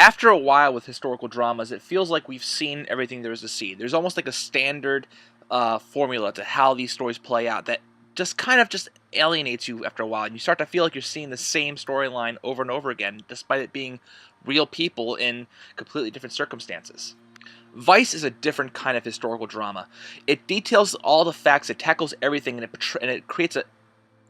After a while with historical dramas, it feels like we've seen everything there is to see. There's almost like a standard formula to how these stories play out that just kind of just alienates you after a while, and you start to feel like you're seeing the same storyline over and over again, despite it being real people in completely different circumstances. Vice is a different kind of historical drama. It details all the facts, it tackles everything, and it creates an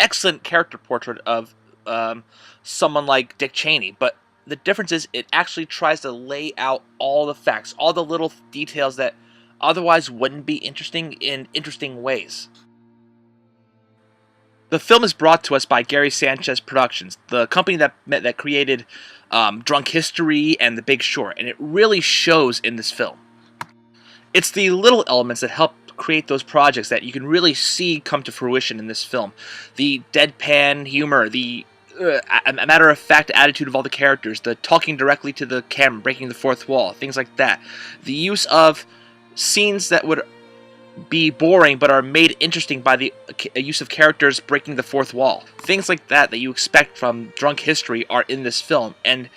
excellent character portrait of um, someone like Dick Cheney. But the difference is it actually tries to lay out all the facts, all the little details that otherwise wouldn't be interesting in interesting ways. The film is brought to us by Gary Sanchez Productions, the company that created Drunk History and The Big Short, and it really shows in this film. It's the little elements that help create those projects that you can really see come to fruition in this film. The deadpan humor, the a matter-of-fact attitude of all the characters, the talking directly to the camera, breaking the fourth wall, things like that. The use of scenes that would be boring but are made interesting by the use of characters breaking the fourth wall. Things like that you expect from Drunk History are in this film, and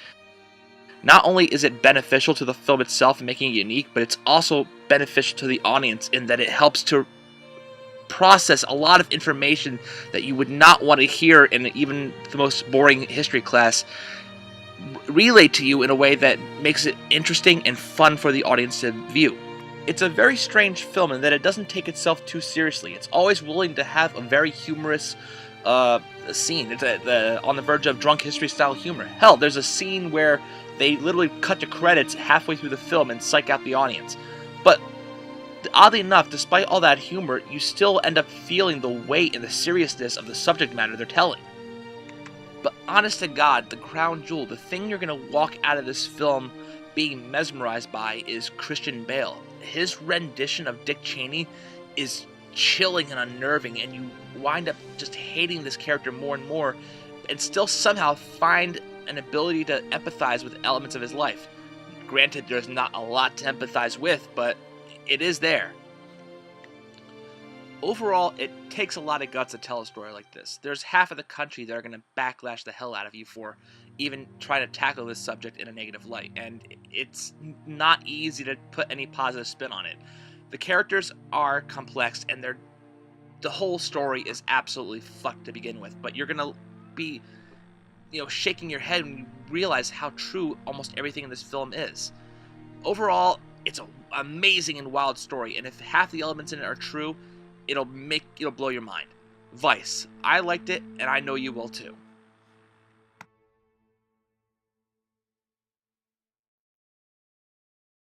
not only is it beneficial to the film itself and making it unique, but it's also beneficial to the audience in that it helps to process a lot of information that you would not want to hear in even the most boring history class relayed to you in a way that makes it interesting and fun for the audience to view. It's a very strange film in that it doesn't take itself too seriously. It's always willing to have a very humorous scene. It's on the verge of Drunk History style humor. Hell, there's a scene where they literally cut to credits halfway through the film and psych out the audience. But oddly enough, despite all that humor, you still end up feeling the weight and the seriousness of the subject matter they're telling. But honest to God, the crown jewel, the thing you're going to walk out of this film being mesmerized by is Christian Bale. His rendition of Dick Cheney is chilling and unnerving, and you wind up just hating this character more and more, and still somehow find an ability to empathize with elements of his life. Granted, there's not a lot to empathize with, but it is there. Overall, it takes a lot of guts to tell a story like this. There's half of the country that are going to backlash the hell out of you for even trying to tackle this subject in a negative light, and it's not easy to put any positive spin on it. The characters are complex, and the whole story is absolutely fucked to begin with, but you're going to be shaking your head when you realize how true almost everything in this film is. Overall, it's an amazing and wild story, and if half the elements in it are true, it'll blow your mind. Vice. I liked it, and I know you will too.